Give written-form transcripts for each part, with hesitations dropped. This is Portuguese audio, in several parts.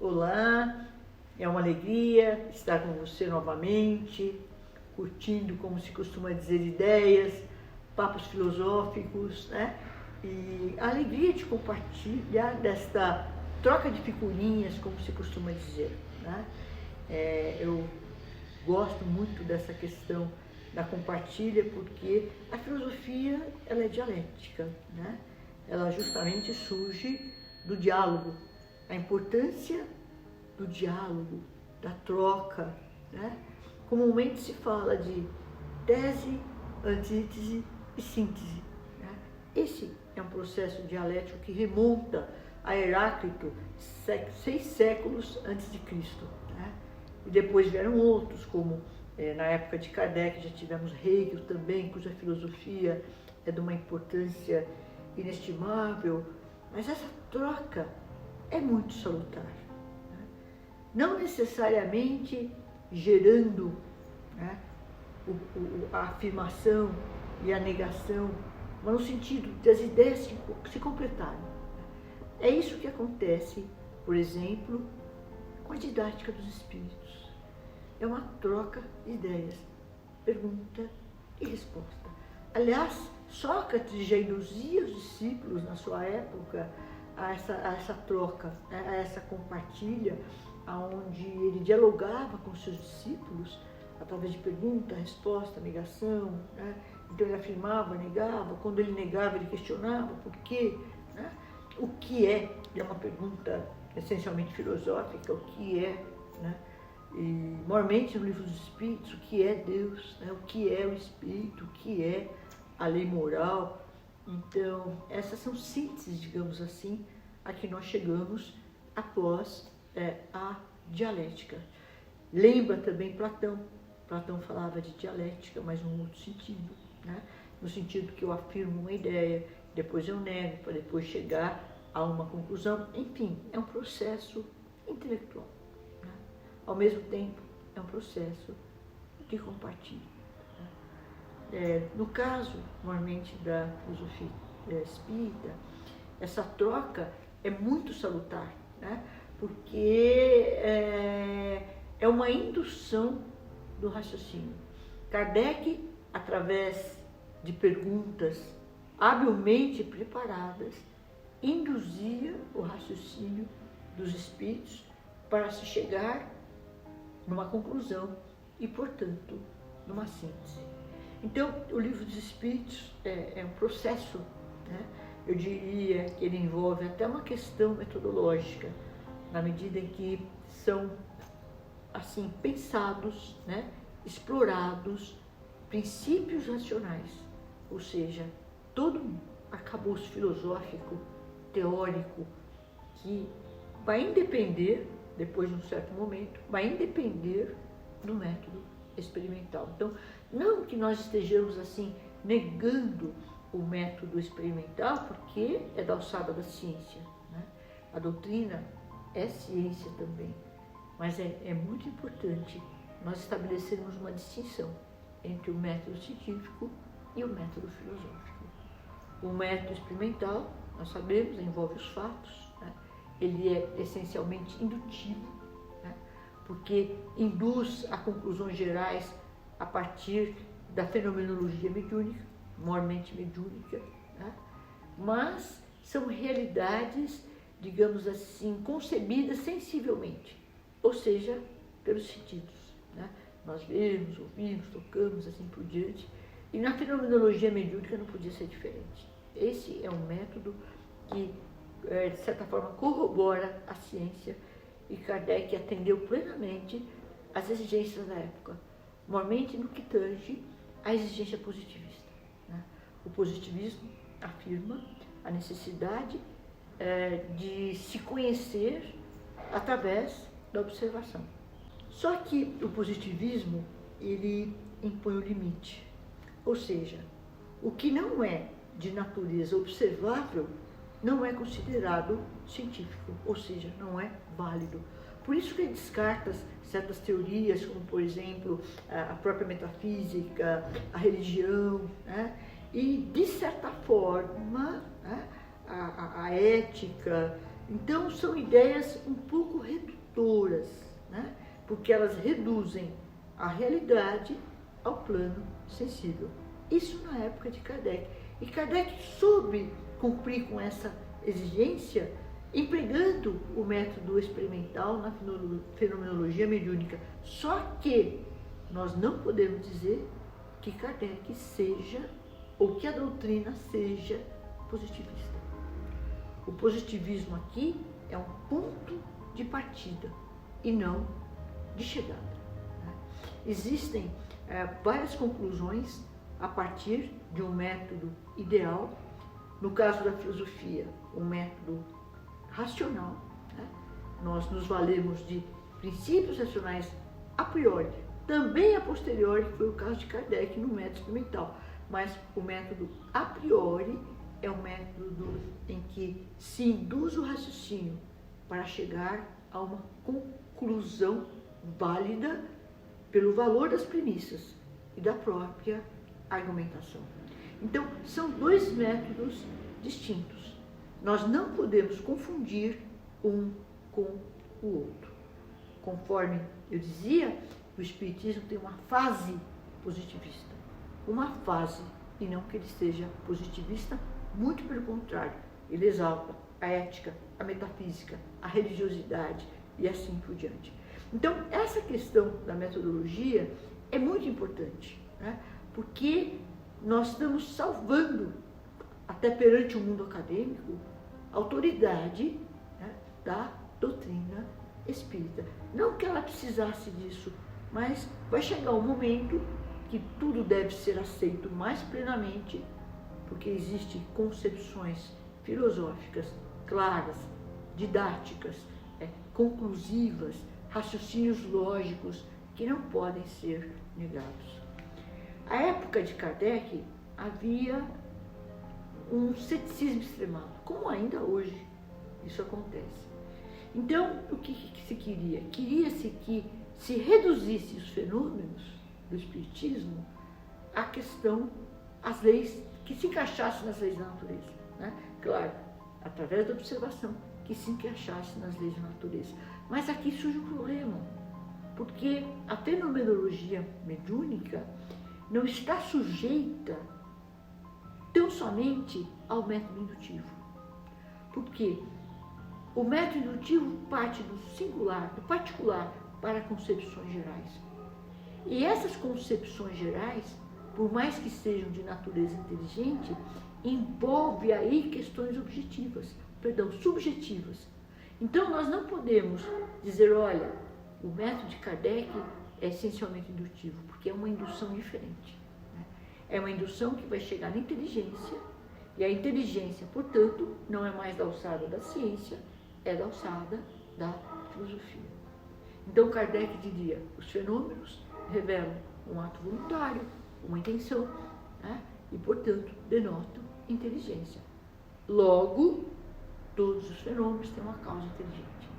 Olá, é uma alegria estar com você novamente, curtindo, como se costuma dizer, ideias, papos filosóficos, né? E a alegria de compartilhar desta troca de figurinhas, como se costuma dizer, né? Eu gosto muito dessa questão da compartilha porque a filosofia ela é dialética, né? Ela justamente surge do diálogo, a importância do diálogo, da troca, né? Comumente se fala de tese, antítese e síntese, né? Esse é um processo dialético que remonta a Heráclito 6 séculos antes de Cristo, né? E depois vieram outros, como na época de Kardec já tivemos Hegel também, cuja filosofia é de uma importância inestimável, mas essa troca é muito salutar, né? Não necessariamente gerando, né, a afirmação e a negação, mas no sentido das ideias se completarem. É isso que acontece, por exemplo, com a didática dos espíritos. É uma troca de ideias, pergunta e resposta. Aliás, Sócrates já induzia os discípulos na sua época a essa troca, a essa compartilha, onde ele dialogava com seus discípulos através de pergunta, resposta, negação, né? Então ele afirmava, negava, quando ele negava ele questionava por quê, né? O que é uma pergunta essencialmente filosófica, o que é, né? E mormente no Livro dos Espíritos, o que é Deus, né? O que é o Espírito, o que é a lei moral. Então, essas são sínteses, digamos assim, a que nós chegamos após a dialética. Lembra também Platão. Platão falava de dialética, mas num outro sentido, né? No sentido que eu afirmo uma ideia, depois eu nego, para depois chegar a uma conclusão. Enfim, é um processo intelectual, né? Ao mesmo tempo, é um processo de compartilho. No caso, normalmente, da filosofia espírita, essa troca é muito salutar, né? Porque é uma indução do raciocínio. Kardec, através de perguntas habilmente preparadas, induzia o raciocínio dos espíritos para se chegar numa conclusão e, portanto, numa síntese. Então, o Livro dos Espíritos é um processo, né? Eu diria que ele envolve até uma questão metodológica, na medida em que são, assim, pensados, né? Explorados princípios racionais, ou seja, todo um arcabouço filosófico, teórico, que vai independer, depois de um certo momento, vai independer do método experimental. Então, não que nós estejamos assim negando o método experimental, porque é da alçada da ciência, né? A doutrina é ciência também, mas é muito importante nós estabelecermos uma distinção entre o método científico e o método filosófico. O método experimental, nós sabemos, envolve os fatos, né? Ele é essencialmente indutivo, né? Porque induz a conclusões gerais a partir da fenomenologia mediúnica, mormente mediúnica, né? Mas são realidades, digamos assim, concebidas sensivelmente, ou seja, pelos sentidos, né? Nós vemos, ouvimos, tocamos, assim por diante, e na fenomenologia mediúnica não podia ser diferente. Esse é um método que, de certa forma, corrobora a ciência, e Kardec atendeu plenamente às exigências da época, mormente no que tange à exigência positivista, né? O positivismo afirma a necessidade de se conhecer através da observação. Só que o positivismo, ele impõe o limite, ou seja, o que não é de natureza observável não é considerado científico, ou seja, não é válido. Por isso que ele descarta certas teorias, como, por exemplo, a própria metafísica, a religião, né? E, de certa forma, né, a ética Então, são ideias um pouco redutoras, né? Porque elas reduzem a realidade ao plano sensível. Isso na época de Kardec. E Kardec soube cumprir com essa exigência empregando o método experimental na fenomenologia mediúnica. Só que nós não podemos dizer que Kardec seja, ou que a doutrina seja positivista. O positivismo aqui é um ponto de partida e não de chegada. Né? Existem várias conclusões a partir de um método ideal. No caso da filosofia, um método racional. Né? Nós nos valemos de princípios racionais a priori, também a posteriori, que foi o caso de Kardec no método experimental. Mas o método a priori é um método em que se induz o raciocínio para chegar a uma conclusão válida pelo valor das premissas e da própria argumentação. Então, são dois métodos distintos. Nós não podemos confundir um com o outro. Conforme eu dizia, o Espiritismo tem uma fase positivista. Uma fase, e não que ele seja positivista, muito pelo contrário. Ele exalta a ética, a metafísica, a religiosidade e assim por diante. Então, essa questão da metodologia é muito importante, né? Porque nós estamos salvando, até perante o mundo acadêmico, a autoridade, né, da doutrina espírita. Não que ela precisasse disso, mas vai chegar um momento que tudo deve ser aceito mais plenamente, porque existem concepções filosóficas claras, didáticas, conclusivas, raciocínios lógicos que não podem ser negados. À época de Kardec havia um ceticismo extremado, como ainda hoje isso acontece. Então, o que se queria? Queria-se que se reduzisse os fenômenos do Espiritismo à questão, às leis, que se encaixassem nas leis da natureza. Né? Claro, através da observação, que se encaixasse nas leis da natureza. Mas aqui surge um problema, porque a fenomenologia mediúnica não está sujeita tão somente ao método indutivo. Por quê? O método indutivo parte do singular, do particular, para concepções gerais. E essas concepções gerais, por mais que sejam de natureza inteligente, envolve aí questões subjetivas. Então, nós não podemos dizer, olha, o método de Kardec é essencialmente indutivo, porque é uma indução diferente. Né? É uma indução que vai chegar na inteligência, e a inteligência, portanto, não é mais da alçada da ciência, é da alçada da filosofia. Então, Kardec diria, os fenômenos revelam um ato voluntário, uma intenção, né? E, portanto, denotam inteligência. Logo, todos os fenômenos têm uma causa inteligente.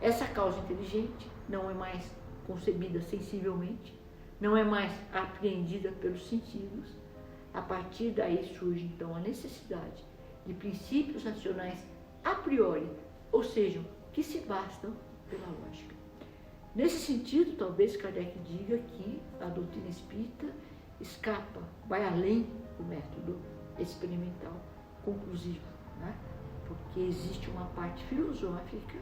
Essa causa inteligente não é mais concebida sensivelmente, não é mais apreendida pelos sentidos. A partir daí surge, então, a necessidade de princípios racionais a priori, ou seja, que se bastam pela lógica. Nesse sentido, talvez Kardec diga que a doutrina espírita escapa, vai além do método experimental conclusivo, né? Porque existe uma parte filosófica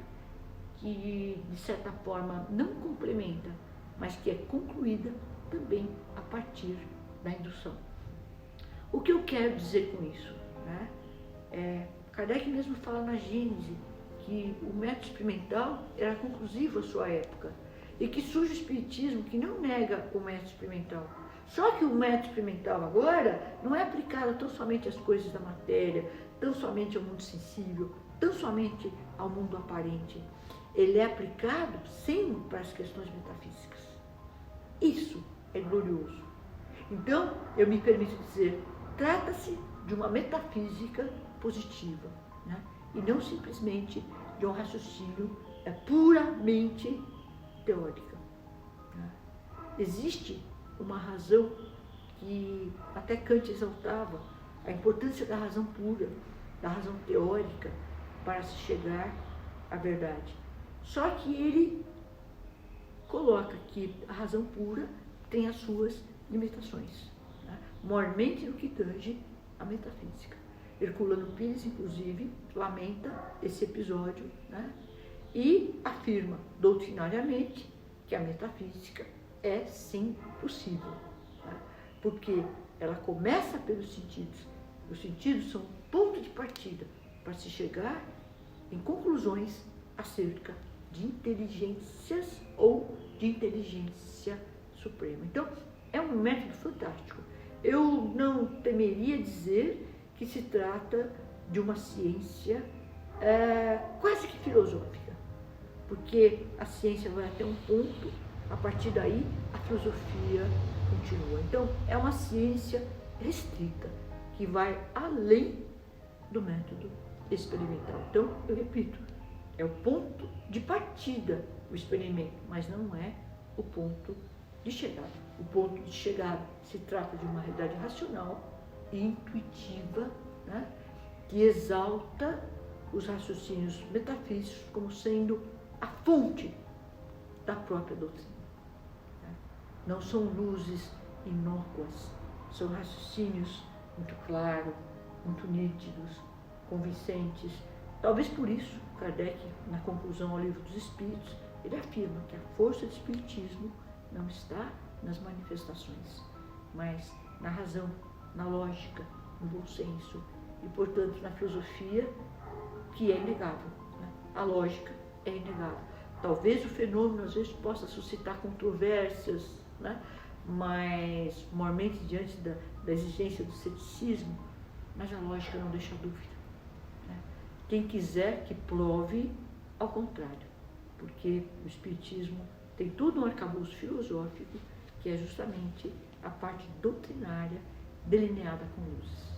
que, de certa forma, não complementa, mas que é concluída também a partir da indução. O que eu quero dizer com isso? Né? Kardec mesmo fala na Gênese que o método experimental era conclusivo à sua época e que surge o Espiritismo que não nega o método experimental. Só que o método experimental agora não é aplicado tão somente às coisas da matéria, tão somente ao mundo sensível, tão somente ao mundo aparente. Ele é aplicado sempre para as questões metafísicas. Isso é glorioso. Então, eu me permito dizer, trata-se de uma metafísica positiva, né? E não simplesmente de um raciocínio puramente teórica. Né? Existe uma razão que até Kant exaltava, a importância da razão pura, da razão teórica, para se chegar à verdade. Só que ele coloca que a razão pura tem as suas limitações, né? Mormente no que tange a metafísica. Herculano Pires, inclusive, lamenta esse episódio, né? E afirma doutrinariamente que a metafísica é sim possível, né? Porque ela começa pelos sentidos. Os sentidos são um ponto de partida para se chegar em conclusões acerca de inteligências ou de inteligência suprema. Então, é um método fantástico. Eu não temeria dizer que se trata de uma ciência quase que filosófica, porque a ciência vai até um ponto, a partir daí a filosofia continua. Então, é uma ciência restrita, que vai além do método experimental. Então, eu repito, é o ponto de partida o experimento, mas não é o ponto de chegada. O ponto de chegada se trata de uma realidade racional e intuitiva, né, que exalta os raciocínios metafísicos como sendo a fonte da própria doutrina. Não são luzes inócuas, são raciocínios muito claros, muito nítidos, convincentes. Talvez por isso, Kardec, na conclusão ao Livro dos Espíritos, ele afirma que a força do Espiritismo não está nas manifestações, mas na razão, na lógica, no bom senso e, portanto, na filosofia, que é inegável, né? A lógica é inegável. Talvez o fenômeno, às vezes, possa suscitar controvérsias, né? Mas, mormente, diante da exigência do ceticismo, mas a lógica não deixa dúvida, né? Quem quiser que prove ao contrário, porque o Espiritismo tem todo um arcabouço filosófico que é justamente a parte doutrinária delineada com luzes.